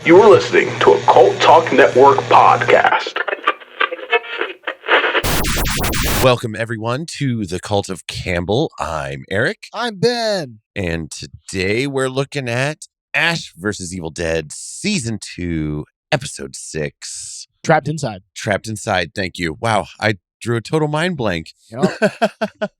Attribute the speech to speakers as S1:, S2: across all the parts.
S1: You are listening to a Cult Talk Network podcast.
S2: Welcome, everyone, to the Cult of Campbell. I'm Eric.
S3: I'm Ben.
S2: And today we're looking at Ash vs. Evil Dead, Season 2, Episode 6.
S3: Trapped Inside.
S2: Trapped Inside. Thank you. Wow, I drew a total mind blank.
S3: You know?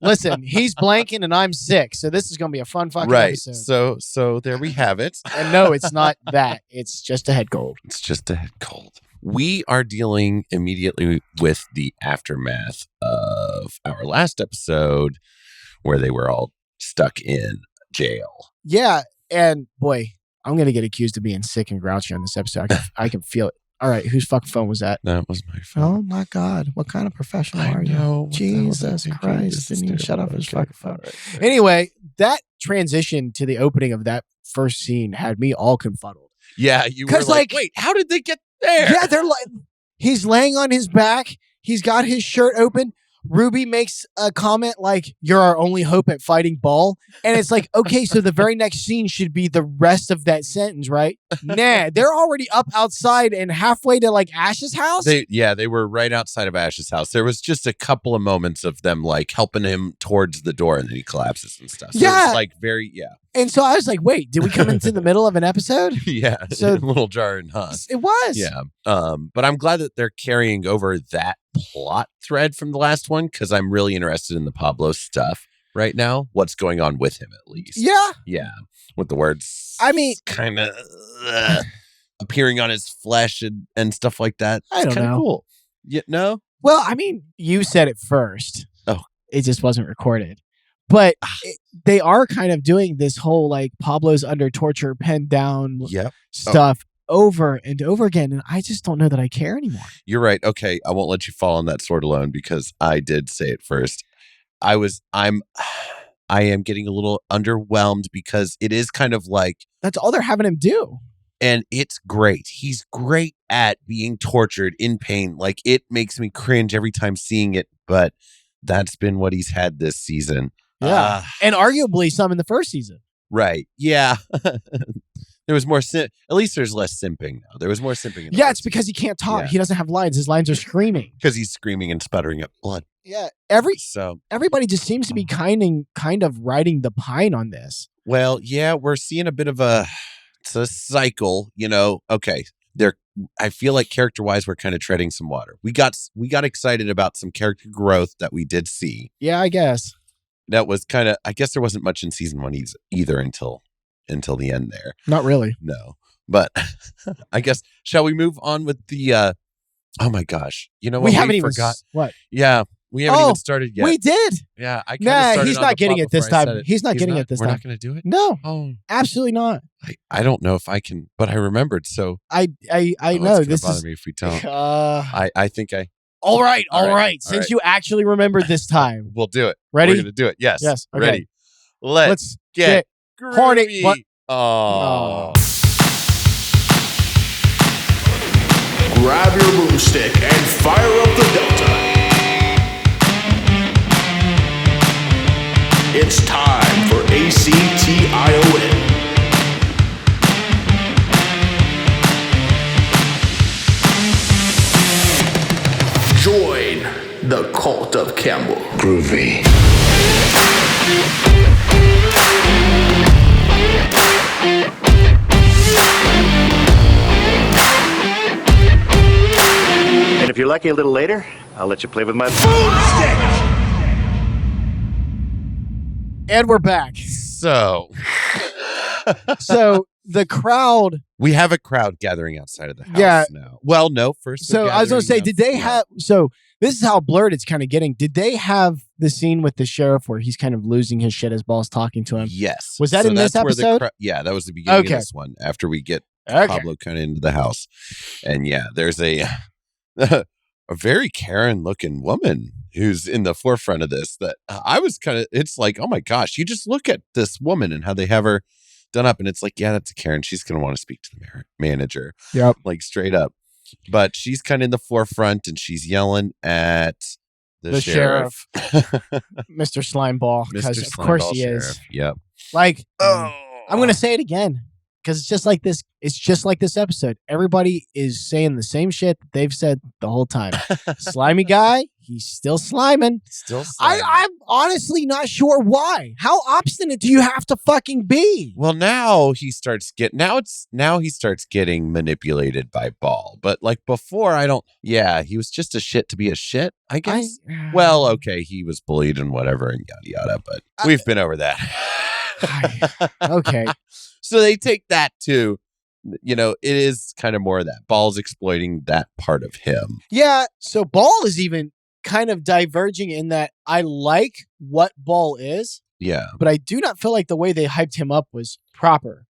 S3: Listen, he's blanking and I'm sick, so this is going to be a fun fucking episode.
S2: So there we have it.
S3: And no, it's not that. It's just a head cold.
S2: It's just a head cold. We are dealing immediately with the aftermath of our last episode where they were all stuck in jail.
S3: Yeah, and boy, I'm going to get accused of being sick and grouchy on this episode. I can feel it. All right, whose fucking phone was that?
S2: That was my phone.
S3: Oh my God, what kind of professional are you? Jesus Christ, didn't even shut off his fucking phone. Right. Anyway, that transition to the opening of that first scene had me all confuddled.
S2: Yeah, you were like, wait, how did they get there?
S3: Yeah, they're like, he's laying on his back. He's got his shirt open. Ruby makes a comment like, "You're our only hope at fighting Ball." And it's like, okay, so the very next scene should be the rest of that sentence, right? Nah, they're already up outside and halfway to like Ash's house.
S2: They were right outside of Ash's house. There was just a couple of moments of them like helping him towards the door and then he collapses and stuff. So
S3: yeah.
S2: It was like
S3: And so I was like, wait, did we come into the middle of an episode?
S2: Yeah. So a little jarring, huh?
S3: It was.
S2: Yeah. But I'm glad that they're carrying over that plot thread from the last one because I'm really interested in the Pablo stuff right now. What's going on with him, at least?
S3: Yeah.
S2: Yeah. With the words,
S3: I mean,
S2: kind of appearing on his flesh and stuff like that.
S3: I don't know.
S2: Cool. Yeah. No.
S3: Well, I mean, you said it first.
S2: Oh,
S3: it just wasn't recorded. But they are kind of doing this whole like Pablo's under torture, penned down stuff over and over again. And I just don't know that I care anymore.
S2: You're right. Okay. I won't let you fall on that sword alone because I did say it first. I am getting a little underwhelmed because it is kind of like.
S3: That's all they're having him do.
S2: And it's great. He's great at being tortured in pain. Like it makes me cringe every time seeing it. But that's been what he's had this season.
S3: Yeah. And arguably some in the first season.
S2: Right. Yeah. There was more. At least there's less simping now. There was more simping.
S3: Yeah, it's because he can't talk. Yeah. He doesn't have lines. His lines are screaming.
S2: Because he's screaming and sputtering up blood.
S3: Yeah. Everybody just seems to be kind of riding the pine on this.
S2: Well, yeah, we're seeing a bit of a cycle, you know. Okay. I feel like character-wise, we're kind of treading some water. We got excited about some character growth that we did see.
S3: Yeah, I guess.
S2: That was kind of, I guess there wasn't much in season 1 either until the end there.
S3: Not really.
S2: No. But I guess, shall we move on with the, oh my gosh. You know what?
S3: We haven't even
S2: forgot.
S3: What?
S2: Yeah. We haven't even started yet.
S3: We did.
S2: Yeah.
S3: He's not getting it this time. He's not getting it this time.
S2: We're not going to do it?
S3: No.
S2: Oh.
S3: Absolutely not.
S2: I don't know if I can, but I remembered. So.
S3: I know.
S2: This bother me if we don't. I think I.
S3: All right. Since you actually remembered this time.
S2: We'll do it.
S3: Ready?
S2: We're going to do it. Yes.
S3: Yes. Okay.
S2: Ready. Let's get
S3: horny.
S2: Oh.
S1: Grab your boomstick and fire up the Delta. It's time for ACTION. Join the Cult of Campbell.
S4: Groovy.
S5: And if you're lucky a little later, I'll let you play with my boomstick.
S3: And we're back.
S2: So
S3: the crowd.
S2: We have a crowd gathering outside of the house now. Well, no, first.
S3: So I was going to say, did they have, so this is how blurred it's kind of getting. Did they have the scene with the sheriff where he's kind of losing his shit as Ball's talking to him?
S2: Yes.
S3: Was that in this episode?
S2: Yeah, that was the beginning of this one after we get Pablo kind of into the house. And yeah, there's a very Karen looking woman who's in the forefront of this that I was kind of, it's like, oh my gosh, you just look at this woman and how they have her done up. And it's like, yeah, that's a Karen. She's going to want to speak to the manager.
S3: Yep.
S2: Like straight up. But she's kind of in the forefront and she's yelling at the sheriff.
S3: Mr. Slimeball. Because of course he is.
S2: Yep.
S3: Like, I'm going to say it again. because it's just like this. It's just like this episode. Everybody is saying the same shit that they've said the whole time. Slimy guy, he's still sliming. I'm honestly not sure why. How obstinate do you have to fucking be?
S2: Well, now he starts getting manipulated by Ball. But like before, he was just a shit to be a shit, I guess. Well, okay, he was bullied and whatever and yada yada, but we've been over that.
S3: Okay.
S2: So they take that too. It is kind of more of that. Ball's exploiting that part of him.
S3: Yeah. So Ball is even kind of diverging in that I like what Ball is.
S2: Yeah.
S3: But I do not feel like the way they hyped him up was proper.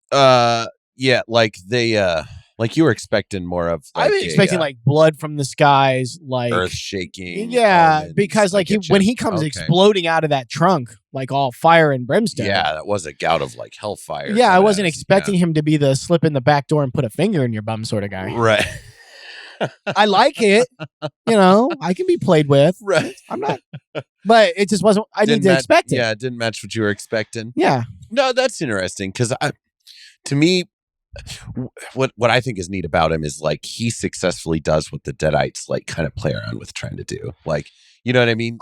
S2: Yeah, like they like you were expecting more of
S3: I was expecting like blood from the skies, like
S2: earth shaking.
S3: Yeah, because like when he comes exploding out of that trunk, like all fire and brimstone.
S2: Yeah, that was a gout of like hellfire.
S3: Yeah, I wasn't expecting him to be the slip in the back door and put a finger in your bum sort of guy.
S2: Right.
S3: I like it. I can be played with.
S2: Right.
S3: I'm not. But it just wasn't. I didn't expect it.
S2: Yeah, it didn't match what you were expecting.
S3: Yeah.
S2: No, that's interesting because to me, what I think is neat about him is like he successfully does what the Deadites like kind of play around with trying to do. Like, you know what I mean?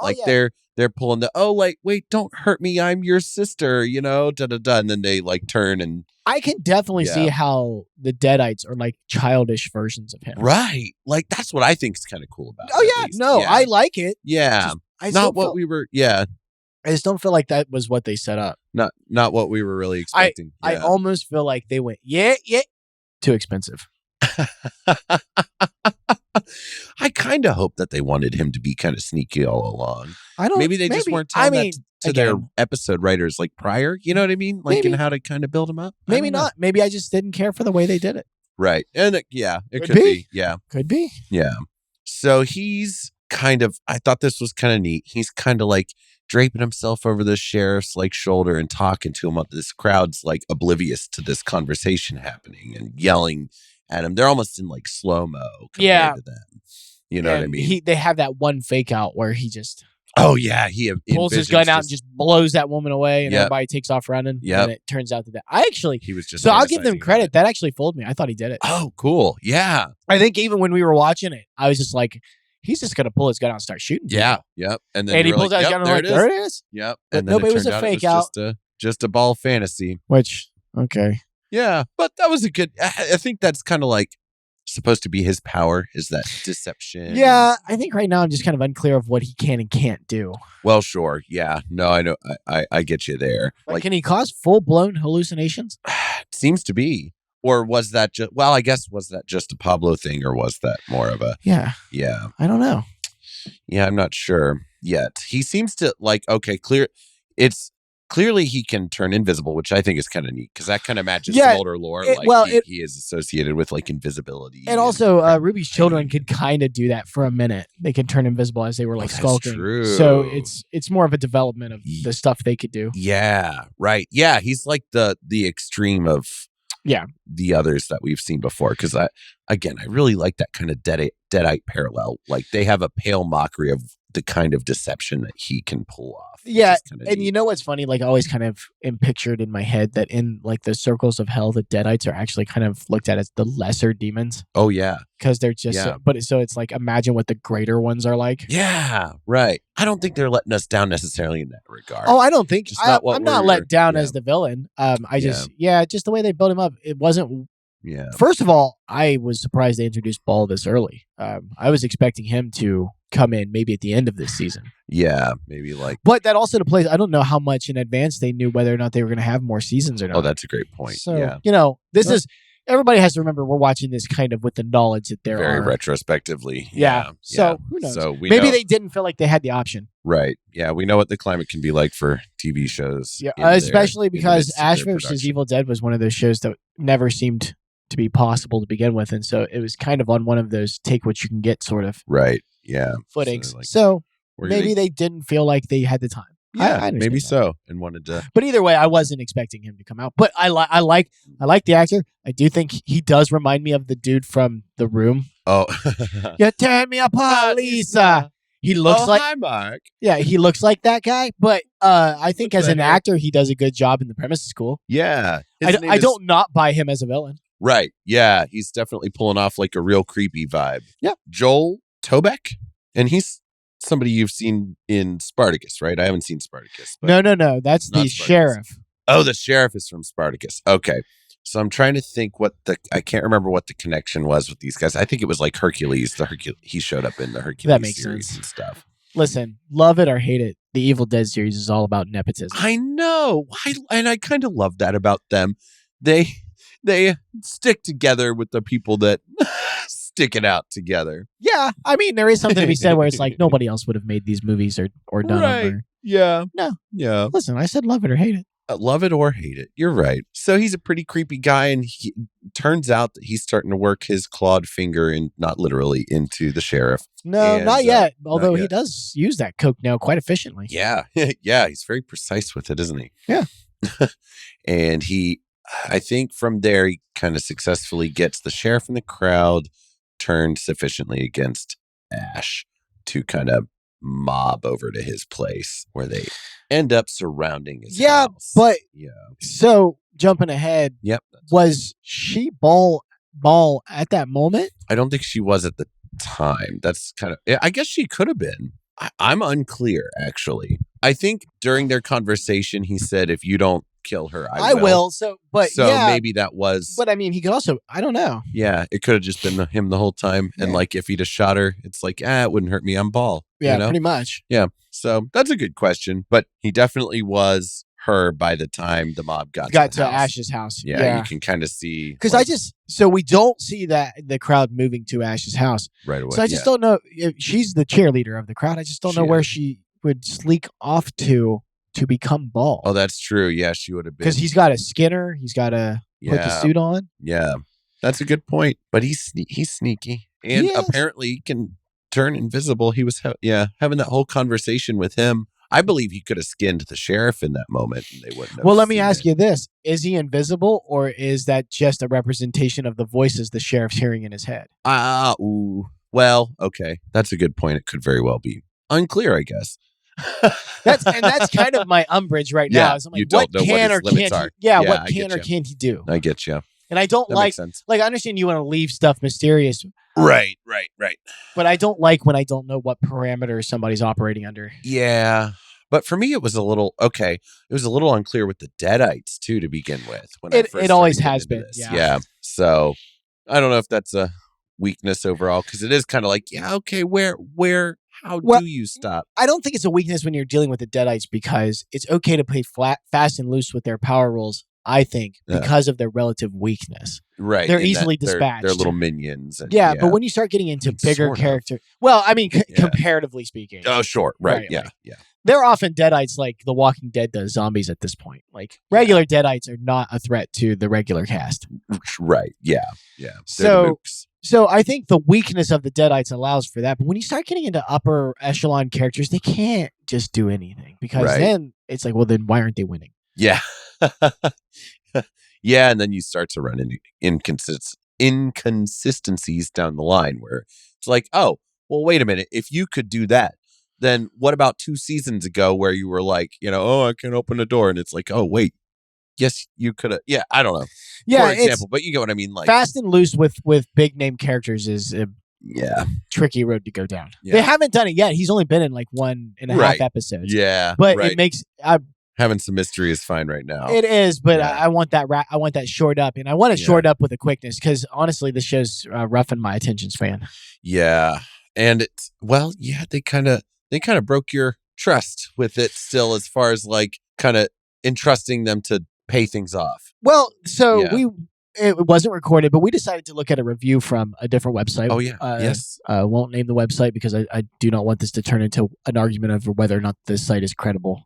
S2: They're pulling the wait, don't hurt me, I'm your sister, and then they like turn and
S3: I can definitely see how the Deadites are like childish versions of him.
S2: Right. Like that's what I think is kind of cool about it.
S3: Oh yeah, no, I like it.
S2: Yeah. Not what we were
S3: I just don't feel like that was what they set up.
S2: Not what we were really expecting.
S3: I almost feel like they went, too expensive.
S2: I kind of hope that they wanted him to be kind of sneaky all along. Maybe they just weren't telling that to their episode writers like prior. You know what I mean? Like in how to kind of build him up.
S3: Maybe not. Maybe I just didn't care for the way they did it.
S2: Right. And it could be. Yeah.
S3: Could be.
S2: Yeah. So he's kind of, I thought this was kind of neat. He's kind of like draping himself over the sheriff's like shoulder and talking to him. This crowd's like oblivious to this conversation happening and yelling at him. They're almost in like slow-mo compared to them. You know what I mean?
S3: They have that one fake out where he just
S2: he
S3: pulls his gun out and just blows that woman away and everybody takes off running.
S2: Yeah.
S3: And it turns out that
S2: he was just
S3: I'll give them credit. That actually fooled me. I thought he did it.
S2: Oh, cool. Yeah.
S3: I think even when we were watching it, I was just like, he's just going to pull his gun out and start shooting.
S2: Yeah. Yep. And then
S3: he pulls out his gun and I'm like, there it is.
S2: Yep.
S3: But
S2: and then
S3: nobody was a fake out.
S2: Just a Ball fantasy.
S3: Which, okay.
S2: Yeah. But that was a good, I think that's kind of like supposed to be his power, is that deception.
S3: Yeah. I think right now I'm just kind of unclear of what he can and can't do.
S2: Well, sure. Yeah. No, I know. I get you there.
S3: Like, can he cause full-blown hallucinations?
S2: Seems to be. Or was that just, well, I guess, was that just a Pablo thing or was that more of a,
S3: yeah. I don't know.
S2: Yeah, I'm not sure yet. He seems to like, clearly he can turn invisible, which I think is kind of neat because that kind of matches some older lore. He is associated with like invisibility.
S3: And also Ruby's children could kind of do that for a minute. They could turn invisible as they were like skulking.
S2: True.
S3: So it's more of a development of the stuff they could do.
S2: Yeah, right. Yeah, he's like the extreme of the others that we've seen before. Because I really like that kind of Deadite parallel. Like they have a pale mockery of the kind of deception that he can pull off.
S3: Yeah, and neat. You know what's funny? Like I always kind of am pictured in my head that in like the circles of hell, the Deadites are actually kind of looked at as the lesser demons.
S2: Oh yeah,
S3: because they're just. So it's like imagine what the greater ones are like.
S2: Yeah, right. I don't think they're letting us down necessarily in that regard.
S3: Oh, I don't think I'm not let down as the villain. Just the way they built him up, it wasn't.
S2: Yeah.
S3: First of all, I was surprised they introduced Ball this early. I was expecting him to come in maybe at the end of this season.
S2: Yeah, maybe like.
S3: But that also plays. I don't know how much in advance they knew whether or not they were going to have more seasons or not.
S2: Oh, that's a great point.
S3: So, this is. Everybody has to remember we're watching this kind of with the knowledge that there
S2: very
S3: are.
S2: retrospectively.
S3: Yeah. So who knows?
S2: So
S3: maybe they didn't feel like they had the option.
S2: Right. Yeah. We know what the climate can be like for TV shows.
S3: Yeah. Especially because Ash vs. Evil Dead was one of those shows that never seemed to be possible to begin with, and so it was kind of on one of those take what you can get sort of footings. So maybe they didn't feel like they had the time.
S2: Yeah,
S3: I
S2: maybe
S3: that.
S2: So, and wanted to.
S3: But either way, I wasn't expecting him to come out. But I like the actor. I do think he does remind me of the dude from The Room.
S2: Oh,
S3: you turn me apart, Lisa. He looks like
S2: hi, Mark.
S3: Yeah, he looks like that guy, but I think
S2: With
S3: as
S2: the
S3: an
S2: hair.
S3: actor, he does a good job in The Premise is Cool.
S2: Yeah.
S3: I don't not buy him as a villain.
S2: Right. Yeah. He's definitely pulling off like a real creepy vibe.
S3: Yeah.
S2: Joel Tobeck. And he's somebody you've seen in Spartacus, right? I haven't seen Spartacus. But
S3: No. That's the
S2: Not Spartacus.
S3: sheriff.
S2: Oh, the sheriff is from Spartacus. Okay. So I'm trying to think I can't remember what the connection was with these guys. I think it was like Hercules. He showed up in the Hercules
S3: That makes
S2: series
S3: sense.
S2: and stuff.
S3: Listen, love it or hate it, the Evil Dead series is all about nepotism.
S2: I know. I kind of love that about them. They stick together with the people that stick it out together.
S3: Yeah, I mean, there is something to be said where it's like nobody else would have made these movies or done
S2: Right.
S3: them.
S2: Yeah.
S3: No.
S2: Yeah.
S3: Listen, I said love it or hate it.
S2: Love it or hate it. You're right. So he's a pretty creepy guy, and he turns out that he's starting to work his clawed finger, and not literally, into the sheriff.
S3: No,
S2: And,
S3: not yet. Although
S2: not
S3: he
S2: yet.
S3: does use that coke now quite efficiently.
S2: Yeah. Yeah. He's very precise with it, isn't he?
S3: Yeah.
S2: And I think from there, he kind of successfully gets the sheriff and the crowd turned sufficiently against Ash to kind of mob over to his place, where they end up surrounding his house.
S3: But
S2: Yeah.
S3: so jumping ahead,
S2: Yep.
S3: was she ball at that moment?
S2: I don't think she was at the time. That's kind of, I guess she could have been. I'm unclear, actually. I think during their conversation, he said, if you don't kill her, I will.
S3: So
S2: Maybe that was.
S3: But I mean, he could also, I don't know.
S2: Yeah, it could have just been him the whole time. And
S3: Yeah.
S2: like, if he just shot her, it's like, it wouldn't hurt me. I'm Ball.
S3: Yeah,
S2: you know?
S3: pretty much.
S2: Yeah. So that's a good question. But he definitely was her by the time the mob got to the house.
S3: Ash's house.
S2: Yeah, you can kind of see.
S3: Because
S2: like,
S3: so we don't see the crowd moving to Ash's house.
S2: right away.
S3: So I just don't know if she's the cheerleader of the crowd. I just don't know where she would sneak off to become Ball.
S2: Oh, that's true. Yeah, she would have been.
S3: Because he's got a Skinner. He's got to put the suit on.
S2: Yeah, that's a good point. But he's sneaky. And apparently he can turn invisible. He was having that whole conversation with him. I believe he could have skinned the sheriff in that moment, and they wouldn't have.
S3: Well, let me ask you this. Is he invisible, or is that just a representation of the voices the sheriff's hearing in his head?
S2: Well, okay. That's a good point. It could very well be. Unclear, I guess.
S3: That's kind of my umbrage right now. Is I'm like,
S2: you don't know what his limits
S3: can't
S2: are.
S3: what can or can't he do?
S2: I get you.
S3: And I don't
S2: Makes sense.
S3: I understand you want to leave stuff mysterious.
S2: Right.
S3: But I don't like when I don't know what parameters somebody's operating under.
S2: Yeah. But for me, it was a little, It was a little unclear with the Deadites, too, to begin with. When
S3: it always has been.
S2: Yeah. So I don't know if that's a weakness overall, because it is kind of like, how do you stop?
S3: I don't think it's a weakness when you're dealing with the Deadites, because it's okay to play fast and loose with their power rules, I think, because of their relative weakness.
S2: Right.
S3: They're easily dispatched.
S2: They're little minions. And,
S3: but when you start getting into bigger character, well, I mean, comparatively speaking.
S2: Oh, sure. Right. Yeah.
S3: They're often Deadites like The Walking Dead does zombies at this point. Like, regular Deadites are not a threat to the regular cast.
S2: Right. Yeah.
S3: So I think the weakness of the Deadites allows for that. But when you start getting into upper echelon characters, they can't just do anything, because then it's like, well, then why aren't they winning?
S2: Yeah. Yeah. And then you start to run into inconsistencies down the line where it's like, oh, well, wait a minute. If you could do that, then what about 2 seasons ago where you were like, I can't open a door. And it's like, oh, wait. Yes, you could have. Yeah, I don't know.
S3: Yeah,
S2: for example, but you get what I mean. Like,
S3: fast and loose with big name characters is a tricky road to go down. Yeah. They haven't done it yet. He's only been in like 1.5 episodes.
S2: Yeah,
S3: but it makes
S2: having some mystery is fine right now.
S3: It is, but I want that. I want that shored up, and I want it shored up with a quickness, because honestly, the show's roughing my attention span.
S2: Yeah, and it's they kind of broke your trust with it still, as far as like kind of entrusting them to pay things off.
S3: Well, so it wasn't recorded, but we decided to look at a review from a different website.
S2: Oh yeah, yes.
S3: Won't name the website because I do not want this to turn into an argument over whether or not this site is credible.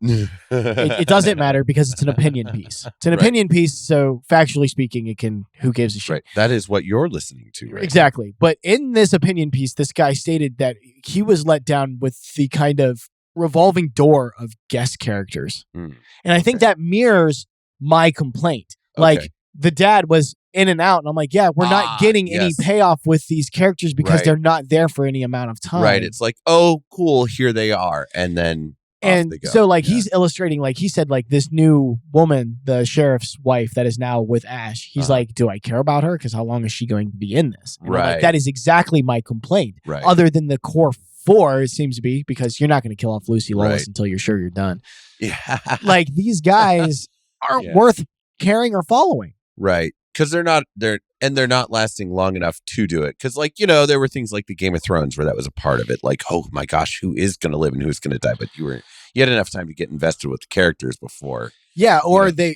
S3: It doesn't matter, because it's an opinion piece. It's an opinion piece, so factually speaking, who gives a shit?
S2: Right. That is what you're listening to, right?
S3: Exactly. Now. But in this opinion piece, this guy stated that he was let down with the kind of revolving door of guest characters. And I think that mirrors my complaint. Like, the dad was in and out. And I'm like, yeah, we're not getting any payoff with these characters because they're not there for any amount of time.
S2: Right. It's like, oh, cool, here they are. And then off they go.
S3: So like he's illustrating, like he said, like this new woman, the sheriff's wife that is now with Ash. He's like, do I care about her? Because how long is she going to be in this? And I'm like, that is exactly my complaint.
S2: Right.
S3: Other than the core 4, it seems to be, because you're not going to kill off Lucy Lawless until you're sure you're done.
S2: Yeah.
S3: Like these guys aren't worth caring or following.
S2: Right. Because they're not lasting long enough to do it. Because, like, you know, there were things like the Game of Thrones where that was a part of it. Like, oh my gosh, who is going to live and who's going to die? But you had enough time to get invested with the characters before.
S3: Yeah, or they're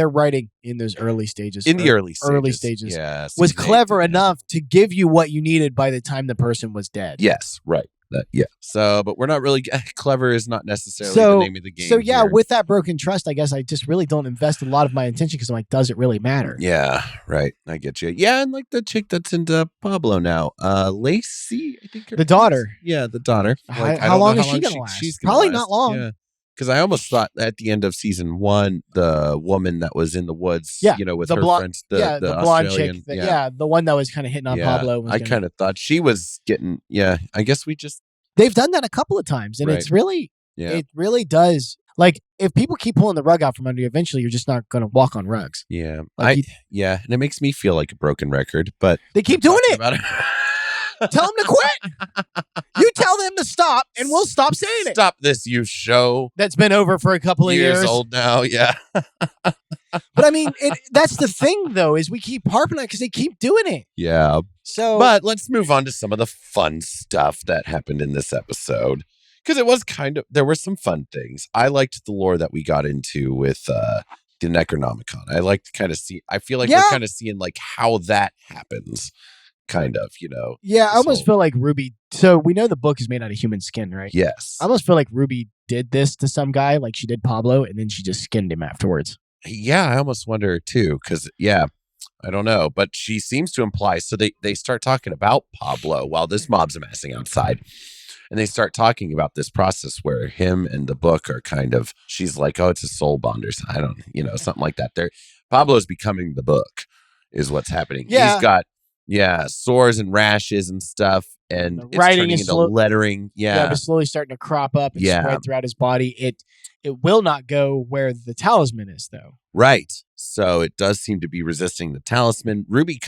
S3: writing in those early stages.
S2: In the early
S3: stages.
S2: Yeah,
S3: was clever enough to give you what you needed by the time the person was dead.
S2: Yes, right. So, but we're not really clever is not necessarily the name of the game.
S3: So yeah,
S2: here.
S3: with that broken trust, I guess I just really don't invest a lot of my attention because I'm like, does it really matter?
S2: Yeah, right. I get you. Yeah, and like the chick that's into Pablo now, Lacey, I think
S3: the daughter.
S2: Yeah, the daughter. Like,
S3: how long is she gonna last?
S2: She's
S3: probably not long.
S2: Yeah. Because I almost thought at the end of season 1, the woman that was in the woods, you know, with her friends, the
S3: blonde
S2: Australian,
S3: chick, the one that was kind of hitting on Pablo.
S2: I kind of thought she was getting, I guess
S3: they've done that a couple of times, and it's really, it really does. Like, if people keep pulling the rug out from under you, eventually you're just not going to walk on rugs.
S2: Yeah.
S3: Like
S2: and it makes me feel like a broken record, but
S3: they keep doing it. Tell them to quit. You tell them to stop, and we'll stop saying it.
S2: Stop this, you show.
S3: That's been over for a couple of years.
S2: Old now, yeah.
S3: But I mean, that's the thing, though, is we keep harping on it because they keep doing it.
S2: Yeah.
S3: So,
S2: but let's move on to some of the fun stuff that happened in this episode. Because it was there were some fun things. I liked the lore that we got into with the Necronomicon. I like to kind of I feel like we're kind of seeing like how that happens. Kind of, you know.
S3: Yeah, I almost feel like Ruby. So we know the book is made out of human skin, right?
S2: Yes.
S3: I almost feel like Ruby did this to some guy, like she did Pablo, and then she just skinned him afterwards.
S2: Yeah, I almost wonder too, because I don't know, but she seems to imply. So they start talking about Pablo while this mob's amassing outside, and they start talking about this process where him and the book are kind of. She's like, oh, it's a soul bond or something. Something like that. Pablo's becoming the book, is what's happening.
S3: Yeah.
S2: He's got. Yeah, sores and rashes and stuff, and it's turning into lettering. Yeah,
S3: it's slowly starting to crop up and spread throughout his body. It will not go where the talisman is, though.
S2: Right. So it does seem to be resisting the talisman. Ruby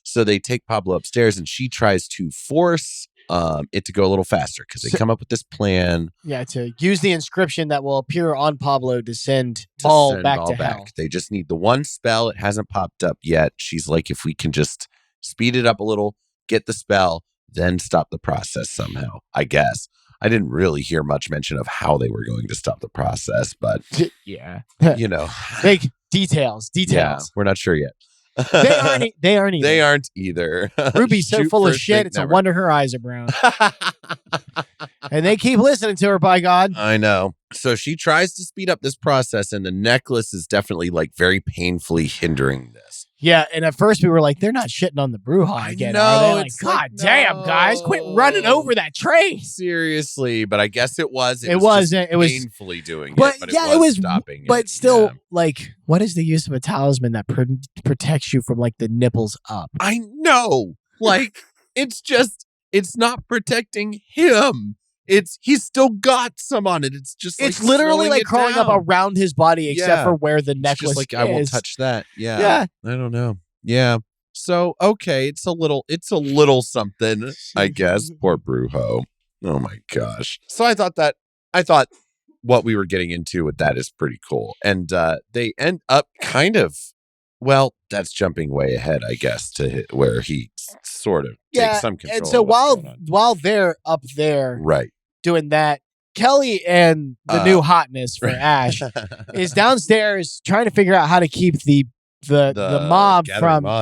S2: so they take Pablo upstairs, and she tries to force it to go a little faster because they come up with this plan.
S3: Yeah, to use the inscription that will appear on Pablo to send all back to hell.
S2: They just need the one spell. It hasn't popped up yet. She's like, if we can just speed it up a little, get the spell, then stop the process somehow, I guess. I didn't really hear much mention of how they were going to stop the process, but
S3: big details.
S2: Yeah, we're not sure yet.
S3: They aren't
S2: either.
S3: Ruby's so full of shit, it's a wonder her eyes are brown. And they keep listening to her, by God.
S2: I know. So she tries to speed up this process, and the necklace is definitely like very painfully hindering this.
S3: Yeah, and at first we were like, they're not shitting on the Bruja again. Are they? Like, God damn, guys, quit running over that tray.
S2: Seriously, but I guess it was.
S3: It was
S2: painfully doing
S3: it,
S2: but
S3: it was
S2: stopping.
S3: But still, like, what is the use of a talisman that protects you from like the nipples up?
S2: I know, like, it's not protecting him. He's still got some on it. It's just
S3: it's literally like crawling up around his body, except for where the necklace
S2: is. I won't touch that. Yeah. I don't know. Yeah. So okay, it's a little something, I guess. Poor Brujo. Oh my gosh. So I thought what we were getting into with that is pretty cool, and they end up kind of. Well, that's jumping way ahead, I guess, to where he sort of takes some control.
S3: And so while they're up there,
S2: right,
S3: doing that, Kelly and the new hotness for Ash is downstairs trying to figure out how to keep the mob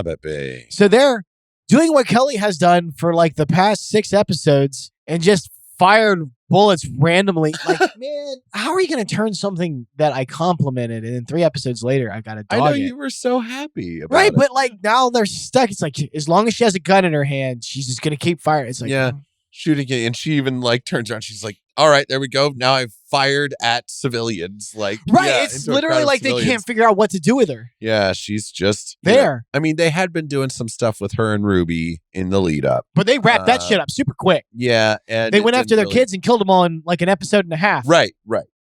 S2: at bay.
S3: So they're doing what Kelly has done for like the past 6 episodes and just fired bullets randomly. Like, man, how are you going to turn something that I complimented and then 3 episods later I got a dog?
S2: I know you were so happy about
S3: it. But like now they're stuck. It's like as long as she has a gun in her hand, she's just going to keep firing. It's like
S2: shooting it, and she even like turns around. She's like, "All right, there we go. Now I've fired at civilians. Like,
S3: Right.
S2: yeah,
S3: It's
S2: into a crowd
S3: literally
S2: of
S3: like they
S2: civilians.
S3: can't figure out what to do with her.
S2: Yeah, she's just
S3: there.
S2: I mean, they had been doing some stuff with her and Ruby in the lead up.
S3: But they wrapped that shit up super quick.
S2: Yeah. And
S3: they went after their kids and killed them all in like an episode and a half.
S2: Right.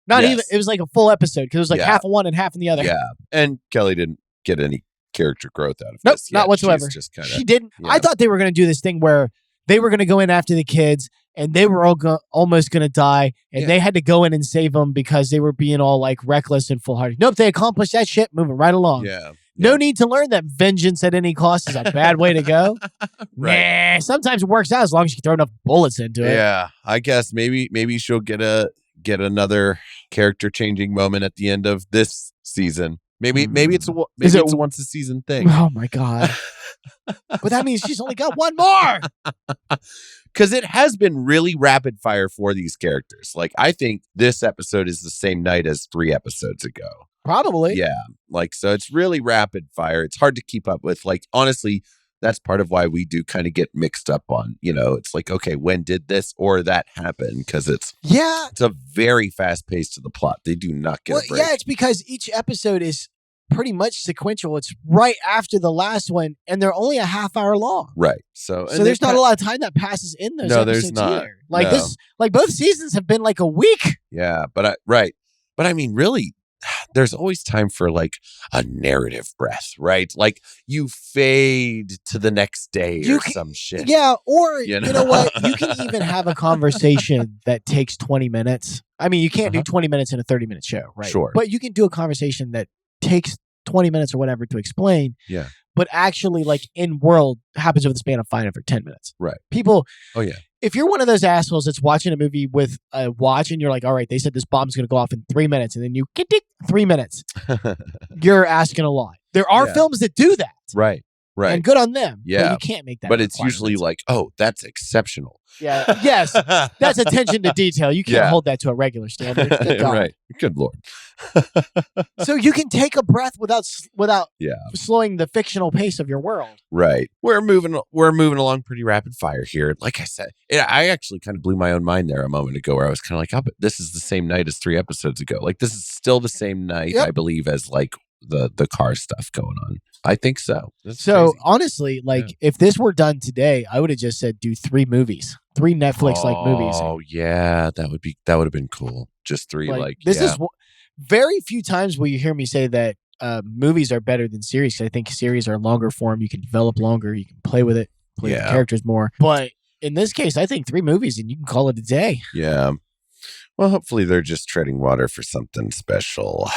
S3: Not even, it was like a full episode because it was like
S2: Yeah.
S3: half in one and half in the other.
S2: Yeah. And Kelly didn't get any character growth out of
S3: Nope,
S2: this.
S3: not whatsoever.
S2: She's just kinda,
S3: She didn't.
S2: yeah.
S3: I thought they were going to do this thing where they were going to go in after the kids and they were all almost going to die and they had to go in and save them because they were being all like reckless and foolhardy. Nope, they accomplished that shit moving right along.
S2: Yeah.
S3: No need to learn that vengeance at any cost is a bad way to go.
S2: Right.
S3: Nah, sometimes it works out as long as you throw enough bullets into it.
S2: Yeah. I guess maybe she'll get another character changing moment at the end of this season. Maybe it's a once a season thing.
S3: Oh my God. But that means she's only got one more.
S2: Because it has been really rapid fire for these characters. Like, I think this episode is the same night as 3 episodes ago.
S3: Probably.
S2: Yeah. Like, so it's really rapid fire. It's hard to keep up with. Like, honestly, that's part of why we do kind of get mixed up on, it's like, okay, when did this or that happen? Because it's a very fast pace to the plot. They do not get a break.
S3: Yeah, it's because each episode is pretty much sequential. It's right after the last one, and they're only a half hour long.
S2: Right. So
S3: there's not a lot of time that passes in those episodes
S2: there's not.
S3: either. Like this, like both seasons have been like a week.
S2: Yeah, but I mean, really, there's always time for like a narrative breath, right? Like you fade to the next day some shit.
S3: Yeah, or you know what? You can even have a conversation that takes 20 minutes. I mean, you can't do 20 minutes in a 30-minute show, right?
S2: Sure.
S3: But you can do a conversation that takes 20 minutes or whatever to explain.
S2: Yeah.
S3: But actually, like in world, happens over the span of 5 or 10 minutes.
S2: Right.
S3: People.
S2: Oh, yeah.
S3: If you're one of those assholes that's watching a movie with a watch and you're like, all right, they said this bomb's going to go off in 3 minutes, and then you get 3 minutes, you're asking a lot. There are films that do that.
S2: Right. Right.
S3: And good on them.
S2: Yeah.
S3: But you can't make that.
S2: But it's usually like, oh, that's exceptional.
S3: Yeah. Yes. That's attention to detail. You can't hold that to a regular standard. Good God.
S2: Right. Good Lord.
S3: So you can take a breath without slowing the fictional pace of your world.
S2: Right. We're moving along pretty rapid fire here. Like I said, I actually kind of blew my own mind there a moment ago where I was kind of like, oh, but this is the same night as 3 episodes ago. Like this is still the same night, I believe, as like the car stuff going on. I think so. That's crazy.
S3: Honestly, like if this were done today, I would have just said do 3 movies, 3 Netflix like movies.
S2: Oh yeah, that would have been cool. Just 3
S3: this is very few times will you hear me say that movies are better than series. I think series are longer form. You can develop longer. You can play with it, play with the characters more. But in this case, I think 3 movies and you can call it a day.
S2: Yeah. Well, hopefully they're just treading water for something special.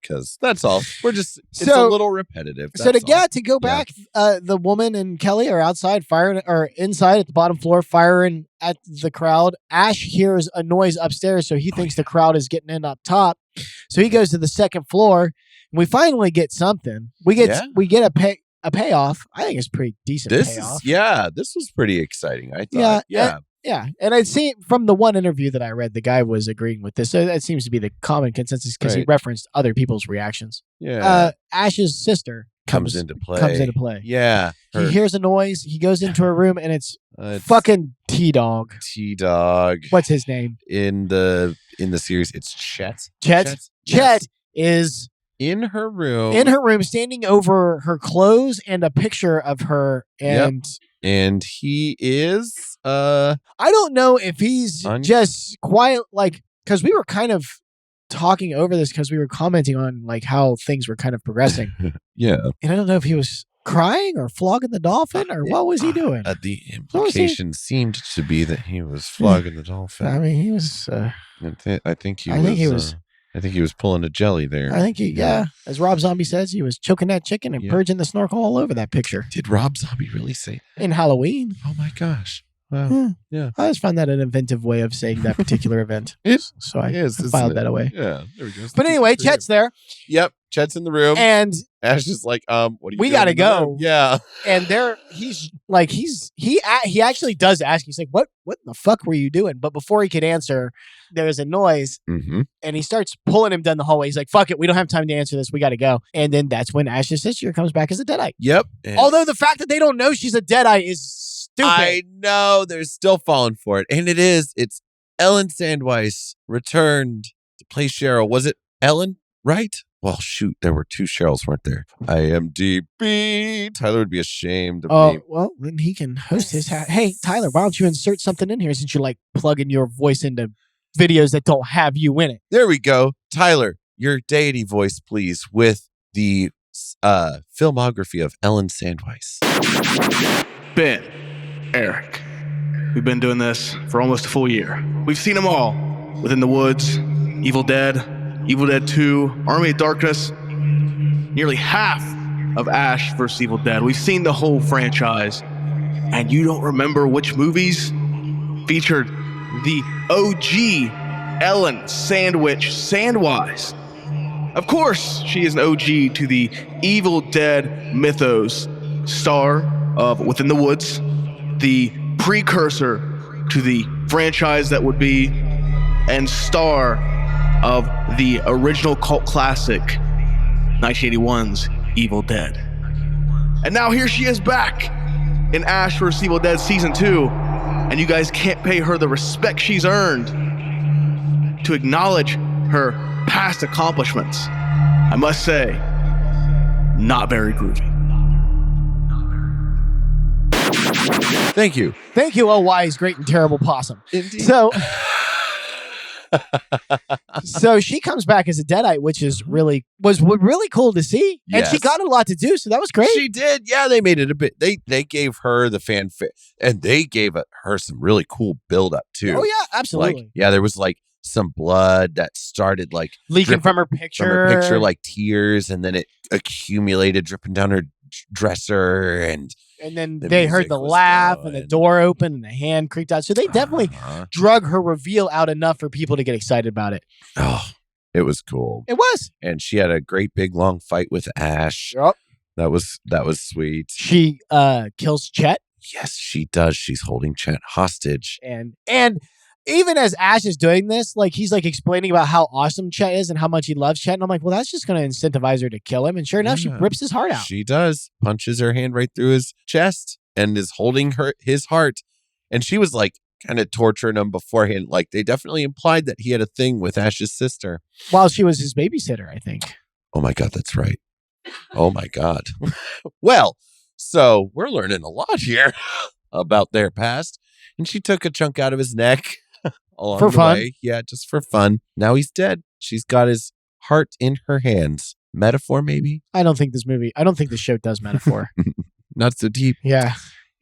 S2: Because that's all. It's a little repetitive.
S3: To go back, the woman and Kelly are outside firing, or inside at the bottom floor firing at the crowd. Ash hears a noise upstairs, so he thinks the crowd is getting in up top. So he goes to the second floor, and we finally get something. We get a payoff. I think it's pretty decent.
S2: This was pretty exciting. I thought.
S3: Yeah, and I'd seen from the one interview that I read, the guy was agreeing with this. So that seems to be the common consensus because he referenced other people's reactions.
S2: Yeah.
S3: Ash's sister
S2: comes into play. Yeah.
S3: He hears a noise. He goes into her room, and it's fucking T-Dog.
S2: T-Dog.
S3: What's his name?
S2: In the series, it's Chet.
S3: Chet is
S2: in her room,
S3: standing over her clothes and a picture of her.
S2: And he is
S3: I don't know if he's just quiet, like, because we were kind of talking over this because we were commenting on like how things were kind of progressing.
S2: Yeah.
S3: And I don't know if he was crying or flogging the dolphin or what was he doing?
S2: The implication seemed to be that he was flogging the dolphin.
S3: I mean, he was
S2: I think he was pulling a jelly there.
S3: I think as Rob Zombie says, he was choking that chicken and purging the snorkel all over that picture.
S2: Did Rob Zombie really say that?
S3: In Halloween.
S2: Oh my gosh. Wow. Yeah.
S3: I just found that an inventive way of saying that particular event. So I filed that away.
S2: Yeah. There we go.
S3: But anyway, Chet's there.
S2: Yep. Chet's in the room.
S3: And
S2: Ash is like, what are you
S3: we
S2: doing?
S3: Gotta go.
S2: Yeah.
S3: And he actually does ask. He's like, what the fuck were you doing? But before he could answer, there was a noise.
S2: Mm-hmm.
S3: And he starts pulling him down the hallway. He's like, fuck it. We don't have time to answer this. We got to go. And then that's when Ash's sister comes back as a Deadite.
S2: Yep.
S3: Although the fact that they don't know she's a Deadite is stupid.
S2: I know. They're still falling for it. And it's Ellen Sandweiss returned to play Cheryl. Was it Ellen, right? Well, shoot, there were 2 Cheryls, weren't there? IMDb. Tyler would be ashamed of me.
S3: Well, then he can host his Hey, Tyler, why don't you insert something in here since you like plugging your voice into videos that don't have you in it?
S2: There we go. Tyler, your deity voice, please, with the filmography of Ellen Sandweiss.
S4: Ben, Eric, we've been doing this for almost a full year. We've seen them all. Within the Woods, Evil Dead 2, Army of Darkness, nearly half of Ash vs. Evil Dead. We've seen the whole franchise. And you don't remember which movies featured the OG Ellen Sandweiss. Of course, she is an OG to the Evil Dead mythos, star of Within the Woods, the precursor to the franchise that would be, and star of the original cult classic, 1981's Evil Dead. And now here she is back in Ash vs. Evil Dead Season 2, and you guys can't pay her the respect she's earned to acknowledge her past accomplishments. I must say, not very groovy.
S2: Thank you.
S3: Thank you, oh wise, great and terrible possum.
S2: Indeed.
S3: So she comes back as a Deadite, which is really cool to see.
S2: Yes.
S3: And she got a lot to do, so that was great.
S2: She did. Yeah, they made it a bit. They gave her the fanfare, and they gave her some really cool build up too.
S3: Oh yeah, absolutely.
S2: Like, yeah, there was like some blood that started like
S3: leaking from her picture,
S2: like tears, and then it accumulated, dripping down her dresser, and
S3: then they heard the laugh and the door opened and the hand creaked out. So they definitely drug her reveal out enough for people to get excited about it.
S2: Oh, it was cool.
S3: It was.
S2: And she had a great big long fight with Ash.
S3: Yep.
S2: That was sweet.
S3: She kills Chet.
S2: Yes, she does. She's holding Chet hostage.
S3: And even as Ash is doing this, like he's like explaining about how awesome Chet is and how much he loves Chet. And I'm like, well, that's just going to incentivize her to kill him. And sure enough, she rips his heart out.
S2: She does. Punches her hand right through his chest and is holding his heart. And she was like kind of torturing him beforehand. Like they definitely implied that he had a thing with Ash's sister.
S3: While she was his babysitter, I think.
S2: Oh my God, that's right. Oh my God. Well, so we're learning a lot here about their past. And she took a chunk out of his neck. Along
S3: for
S2: the
S3: fun.
S2: way. Yeah, just for fun. Now he's dead. She's got his heart in her hands. Metaphor, maybe?
S3: I don't think the show does metaphor.
S2: Not so deep.
S3: Yeah.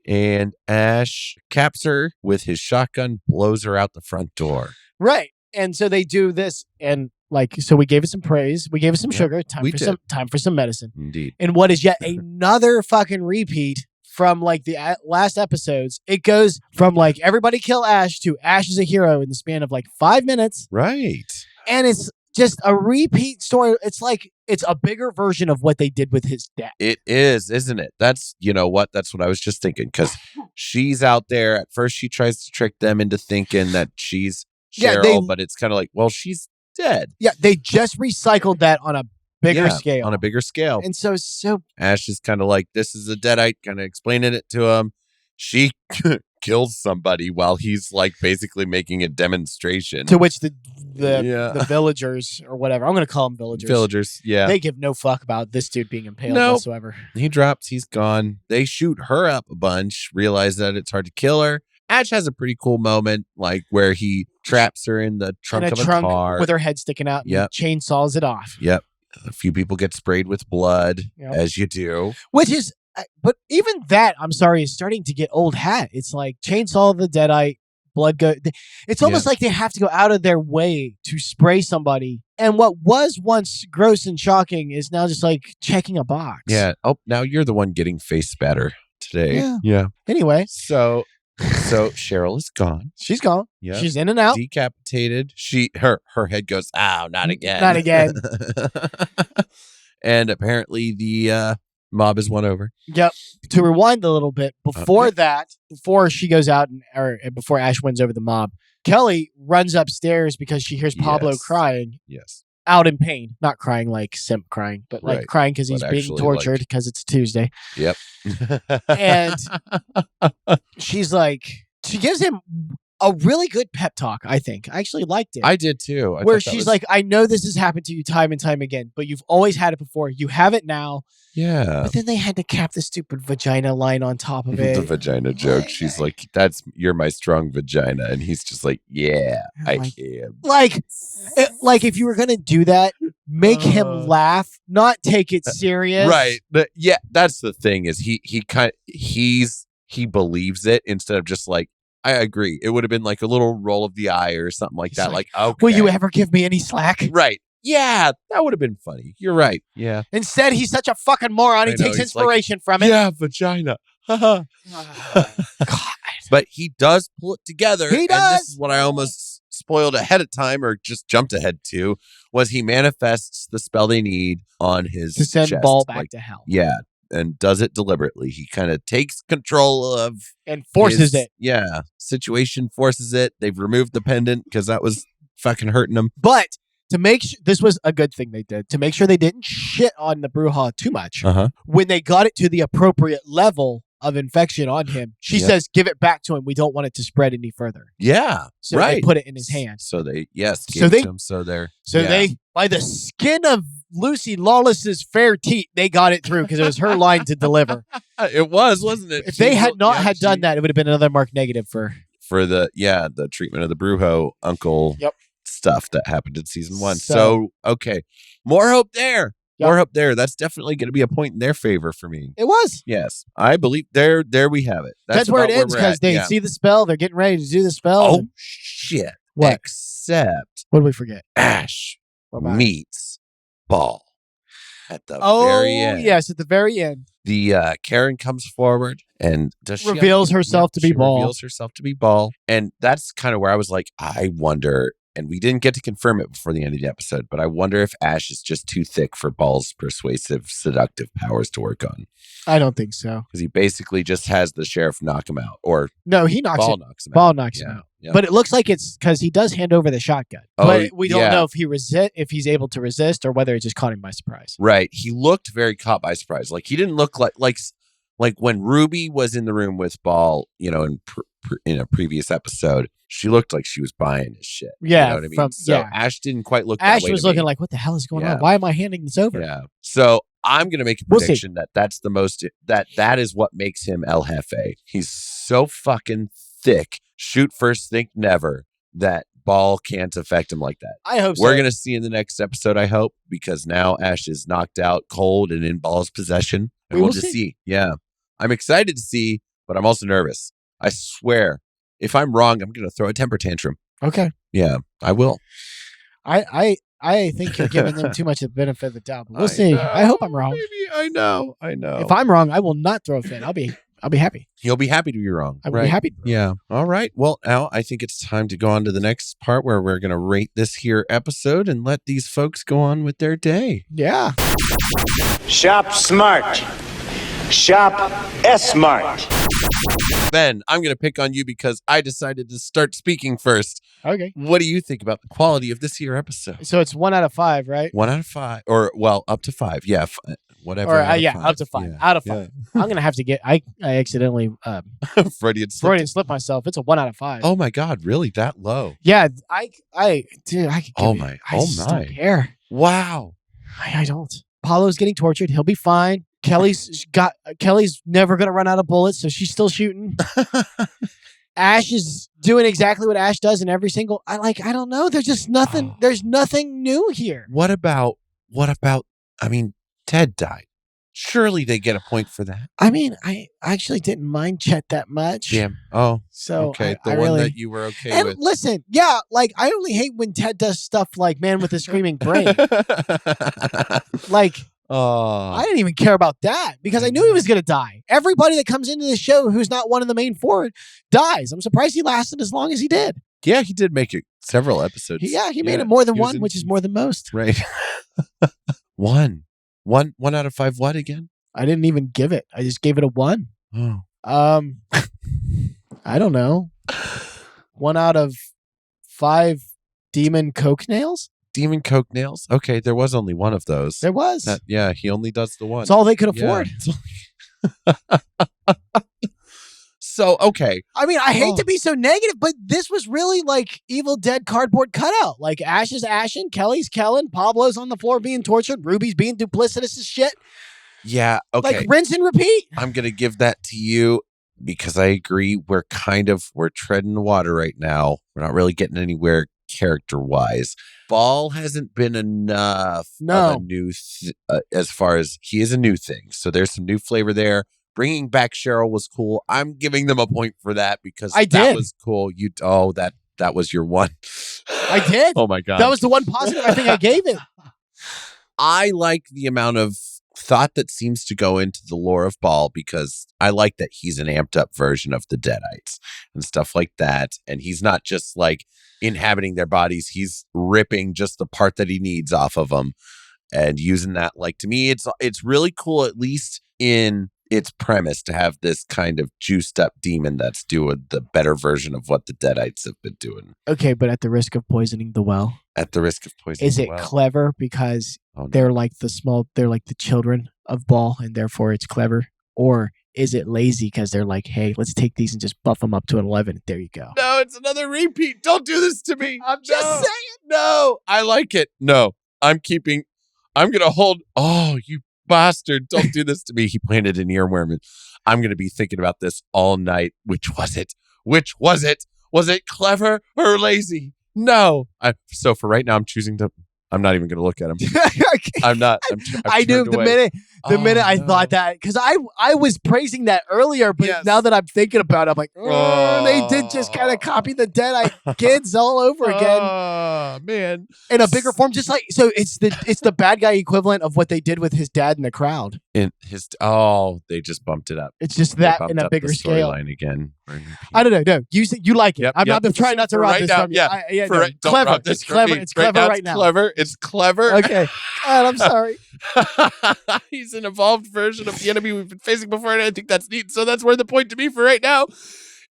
S2: And Ash caps her with his shotgun, blows her out the front door.
S3: Right. And so they do this, and so we gave it some praise. We gave it some sugar. Time for some medicine.
S2: Indeed.
S3: And what is yet another fucking repeat from like the last episodes. It goes from like everybody kill Ash to Ash is a hero in the span of like 5 minutes.
S2: Right.
S3: And it's just a repeat story. It's like it's a bigger version of what they did with his dad.
S2: It is, isn't it? That's, you know what? That's what I was just thinking. Because she's out there. At first, she tries to trick them into thinking that she's Cheryl, but it's kind of like, well, she's dead.
S3: Yeah, they just recycled that on a bigger scale.
S2: On a bigger scale.
S3: And so
S2: Ash is kind of like, this is a Deadite, kind of explaining it to him. She kills somebody while he's like basically making a demonstration.
S3: To which the villagers or whatever, I'm going to call them villagers.
S2: Yeah.
S3: They give no fuck about this dude being impaled whatsoever.
S2: He drops, he's gone. They shoot her up a bunch, realize that it's hard to kill her. Ash has a pretty cool moment, like where he traps her in the trunk of a car
S3: with her head sticking out.
S2: Yep.
S3: And chainsaws it off.
S2: Yep. A few people get sprayed with blood, as you do.
S3: Which is, but even that, I'm sorry, is starting to get old hat. It's like chainsaw the Deadite, blood go. It's almost like they have to go out of their way to spray somebody. And what was once gross and shocking is now just like checking a box.
S2: Yeah. Oh, now you're the one getting face spatter today. Yeah.
S3: Anyway.
S2: So Cheryl is gone.
S3: She's gone.
S2: Yeah.
S3: She's in and out.
S2: Decapitated. Her head goes, ow, not again.
S3: Not again.
S2: And apparently the mob is won over.
S3: Yep. To rewind a little bit, before she goes out or before Ash wins over the mob, Kelly runs upstairs because she hears Pablo crying.
S2: Yes.
S3: Out in pain. Not crying like simp crying, but like crying because he's being tortured because it's Tuesday.
S2: Yep.
S3: And she's like, she gives him a really good pep talk, I think. I actually liked it.
S2: I did too.
S3: Where she's like, I know this has happened to you time and time again, but you've always had it before. You have it now.
S2: yeah.
S3: But then they had to cap the stupid vagina line on top of it.
S2: The vagina joke. She's like, you're my strong vagina. And he's just like, yeah, I am.
S3: Like if you were going to do that, make him laugh, not take it serious.
S2: Right. But yeah, that's the thing is he believes it instead of just like, I agree. It would have been like a little roll of the eye or something like that. Like, okay.
S3: Will you ever give me any slack?
S2: Right. Yeah, that would have been funny. You're right. Yeah.
S3: Instead, he's such a fucking moron. He takes inspiration from it.
S2: Yeah, vagina. God. But he does pull it together.
S3: He does.
S2: And this is what I almost spoiled ahead of time or just jumped ahead to, was he manifests the spell they need on his
S3: to send
S2: chest.
S3: Ball back to hell.
S2: Yeah. And does it deliberately. He kind of takes control of
S3: and forces it.
S2: Yeah. Situation forces it. They've removed the pendant because that was fucking hurting him.
S3: But to make this was a good thing they did to make sure they didn't shit on the Bruja too much. When they got it to the appropriate level of infection on him, she says, give it back to him. We don't want it to spread any further.
S2: Yeah.
S3: So they put it in his hand.
S2: So they, gave it to him. So
S3: they, by the skin of Lucy Lawless's fair teeth, they got it through because it was her line to deliver.
S2: It was, wasn't it?
S3: If they had not had done that, it would have been another mark negative for
S2: the treatment of the Brujo uncle stuff that happened in season 1. So okay. More hope there. Yep. More hope there. That's definitely going to be a point in their favor for me.
S3: It was.
S2: Yes. I believe there we have it.
S3: That's where it ends because they see the spell. They're getting ready to do the spell.
S2: Oh, shit.
S3: What?
S2: Except.
S3: What did we forget?
S2: Ash meets Ball at the very end.
S3: Oh, yes. At the very end.
S2: The Karen comes forward and
S3: reveals herself to be Ball.
S2: Reveals herself to be Ball. And that's kind of where I was like, I wonder. And we didn't get to confirm it before the end of the episode, but I wonder if Ash is just too thick for Ball's persuasive, seductive powers to work on.
S3: I don't think so.
S2: Because he basically just has the sheriff knock him out. Or
S3: no, he knocks
S2: Ball
S3: him.
S2: knocks him out.
S3: Ball knocks him out.
S2: Yeah.
S3: But it looks like it's because he does hand over the shotgun. But we don't know if he's able to resist or whether it just caught him by surprise.
S2: Right. He looked very caught by surprise. Like he didn't look like when Ruby was in the room with Ball, in a previous episode, she looked like she was buying his shit.
S3: Yeah.
S2: You know what I mean? Ash didn't quite look that way.
S3: Ash was looking like, what the hell is going on? Why am I handing this over?
S2: Yeah. So I'm going to make a prediction that's the most, that is what makes him El Jefe. He's so fucking thick, shoot first, think never, that Ball can't affect him like that.
S3: I hope so.
S2: We're going to see in the next episode, I hope, because now Ash is knocked out cold and in Ball's possession. And we'll just see. Yeah. I'm excited to see, but I'm also nervous. I swear, if I'm wrong, I'm going to throw a temper tantrum.
S3: Okay.
S2: Yeah, I will.
S3: I think you're giving them too much of the benefit of the doubt. But we'll see. I hope I'm wrong.
S2: Maybe. I know.
S3: If I'm wrong, I will not throw a fit. I'll be happy.
S2: You'll be happy to be wrong.
S3: I will be happy.
S2: Yeah. All right. Well, Al, I think it's time to go on to the next part where we're going to rate this here episode and let these folks go on with their day.
S3: Yeah.
S5: Shop smart. Shop S-smart.
S2: Ben, I'm going to pick on you because I decided to start speaking first.
S3: Okay.
S2: What do you think about the quality of this here episode?
S3: So it's 1 out of 5, right?
S2: 1 out of 5, or up to 5. Yeah, whatever.
S3: Or up to 5. Yeah. Out of 5. Yeah. I'm gonna have to get. I accidentally
S2: Freudian
S3: slip myself. It's a 1 out of 5.
S2: Oh my God, really that low?
S3: Yeah, I could.
S2: Oh my.
S3: I don't care.
S2: Wow.
S3: I don't. Paulo's getting tortured. He'll be fine. Kelly's never gonna run out of bullets, so she's still shooting. Ash is doing exactly what Ash does in every single. I don't know. There's just nothing. Oh. There's nothing new here.
S2: What about? I mean, Ted died. Surely they get a point for that.
S3: I mean, I actually didn't mind Chet that much.
S2: Damn. Oh,
S3: so
S2: okay. The one that you were okay with.
S3: Listen, yeah, I only hate when Ted does stuff like Man with a Screaming Brain. I didn't even care about that because I knew he was going to die. Everybody that comes into the show who's not one of the main 4 dies. I'm surprised he lasted as long as he did.
S2: Yeah, he did make it several episodes.
S3: He made it more than 1, which is more than most.
S2: Right. 1 out of 5 what again?
S3: I didn't even give it. I just gave it a 1.
S2: Oh.
S3: I don't know. 1 out of 5 demon coke nails?
S2: Demon coke nails? Okay, there was only 1 of those.
S3: There was.
S2: He only does the 1.
S3: It's all they could afford.
S2: Yeah. So, okay.
S3: I mean, I hate to be so negative, but this was really like Evil Dead cardboard cutout. Like Ash is ashing, Kelly's Kellen, Pablo's on the floor being tortured, Ruby's being duplicitous as shit.
S2: Yeah, okay.
S3: Like rinse and repeat.
S2: I'm going to give that to you because I agree. We're treading the water right now. We're not really getting anywhere character-wise. Ball hasn't been enough of a new as far as he is a new thing. So there's some new flavor there. Bringing back Cheryl was cool. I'm giving them a point for that because that was cool. That was your one.
S3: I did.
S2: Oh my God.
S3: That was the one positive I think I gave it.
S2: I like the amount of thought that seems to go into the lore of Ball because I like that he's an amped up version of the Deadites and stuff like that. And he's not just like inhabiting their bodies. He's ripping just the part that he needs off of them and using that. Like, to me, it's really cool, at least in its premise, to have this kind of juiced up demon that's doing the better version of what the Deadites have been doing.
S3: Okay, but at the risk of poisoning the well.
S2: At the risk of poisoning
S3: the well. Is it clever because they're like the children of Ball and therefore it's clever? Or is it lazy because they're like, hey, let's take these and just buff them up to an 11. There you go.
S2: No, it's another repeat. Don't do this to me.
S3: I'm just saying.
S2: No, I like it. No, I'm going to hold. Oh, you bastard. Don't do this to me. He planted an earworm. And I'm going to be thinking about this all night. Which was it? Was it clever or lazy? No. So for right now, I'm not even going to look at him. I'm not.
S3: I knew the minute I thought that, because I was praising that earlier, but now that I'm thinking about it, I'm like, they did just kind of copy the Deadite kids all over again.
S2: Oh man,
S3: in a bigger form, just like so. It's the bad guy equivalent of what they did with his dad in the crowd.
S2: They just bumped it up.
S3: It's just that in a bigger scale.
S2: Line again.
S3: I don't know. No, you like it. I'm trying not to rob this from you. Clever. It's clever. It's clever right now.
S2: It's clever.
S3: Okay. God, I'm sorry.
S2: He's an evolved version of the enemy we've been facing before, and I think that's neat. So that's worth the point to me for right now.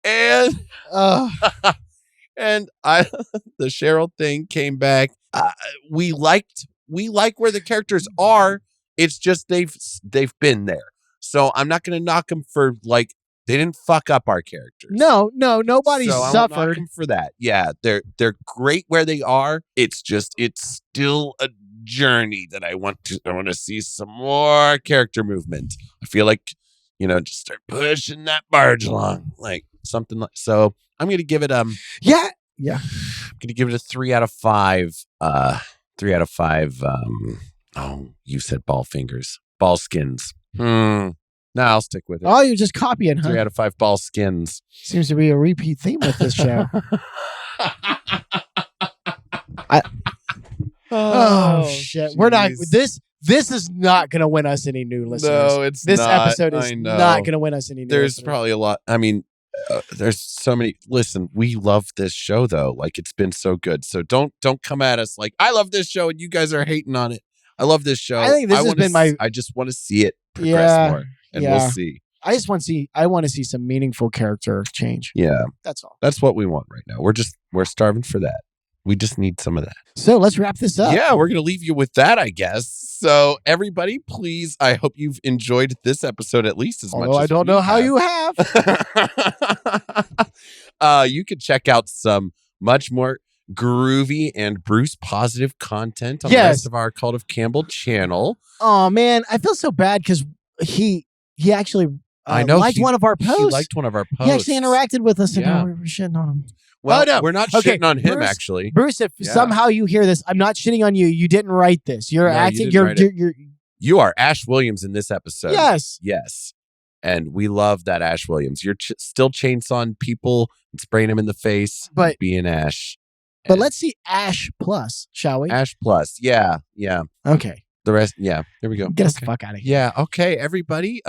S2: And and the Cheryl thing came back. We like where the characters are. It's just they've been there. So I'm not going to knock them for like they didn't fuck up our characters.
S3: No, nobody suffered.
S2: I won't knock them for that. Yeah, they're great where they are. It's still a journey that I want to see some more character movement. I feel like, just start pushing that barge along, like something like. So I'm gonna give it
S3: yeah.
S2: I'm gonna give it a 3 out of 5. 3 out of 5. You said ball skins. No, I'll stick with it.
S3: Oh, you're just copying, huh?
S2: 3 out of 5 ball skins.
S3: Seems to be a repeat theme with this show. Oh shit! Geez. We're not. This is not going to win us any new listeners.
S2: No, it's
S3: this
S2: not.
S3: episode is not going to win us any new
S2: There's
S3: listeners.
S2: Probably a lot. I mean, there's so many. Listen, we love this show though. Like, it's been so good. So don't come at us like I love this show and you guys are hating on it. I love this show.
S3: I think this has been
S2: I just want to see it progress more, and we'll see.
S3: I just want to see. I want to see some meaningful character change.
S2: Yeah,
S3: that's all.
S2: That's what we want right now. We're starving for that. We just need some of that. So
S3: let's wrap this up.
S2: Yeah, we're going to leave you with that, I guess. So everybody, please, I hope you've enjoyed this episode at least as much as
S3: I don't know how you have.
S2: You can check out some much more groovy and Bruce positive content on the rest of our Cult of Campbell channel.
S3: Oh, man. I feel so bad because he actually liked one of our posts.
S2: He liked one of our posts.
S3: He actually interacted with us and we're shitting on him.
S2: Well, no. We're not shitting on him,
S3: Bruce,
S2: actually.
S3: Bruce, if somehow you hear this, I'm not shitting on you. You didn't write this. You're acting.
S2: You are Ash Williams in this episode.
S3: Yes.
S2: And we love that Ash Williams. You're still chainsawing people and spraying them in the face, but being Ash.
S3: But let's see Ash Plus, shall we?
S2: Ash Plus. Yeah.
S3: Okay.
S2: The rest, there we go.
S3: Get us the fuck out of here.
S2: Yeah, okay, everybody.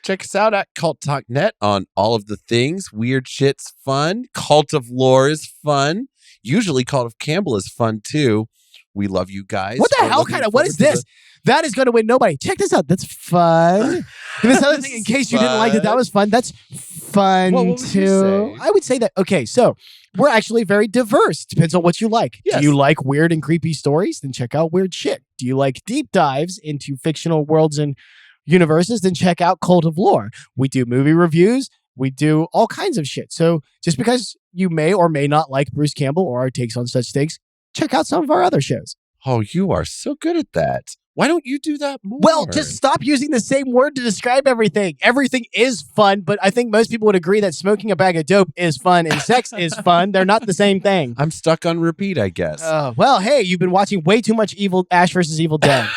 S2: Check us out at Cult Talk Net on all of the things. Weird shit's fun. Cult of Lore is fun. Usually Cult of Campbell is fun too. We love you guys.
S3: What the hell what is this? That is going to win nobody. Check this out. That's fun. And this other thing, in case you didn't like that was fun. That's fun too. I would say that. Okay, so we're actually very diverse. Depends on what you like. Yes. Do you like weird and creepy stories? Then check out Weird Shit. Do you like deep dives into fictional worlds and universes? Then check out Cult of Lore. We do movie reviews. We do all kinds of shit. So just because you may or may not like Bruce Campbell or our takes on such takes, check out some of our other shows.
S2: Oh, you are so good at that. Why don't you do that more?
S3: Well, just stop using the same word to describe everything. Everything is fun, but I think most people would agree that smoking a bag of dope is fun and sex is fun. They're not the same thing.
S2: I'm stuck on repeat, I guess.
S3: Well, hey, you've been watching way too much Ash versus Evil Dead.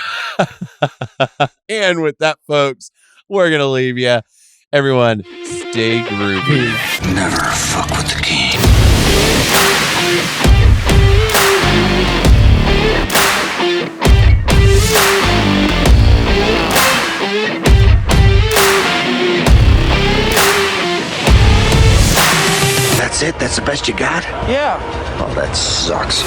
S2: And with that, folks, we're going to leave you. Everyone, stay groovy.
S6: Never fuck with the king. That's it? That's the best you got?
S7: Yeah.
S6: Oh, that sucks.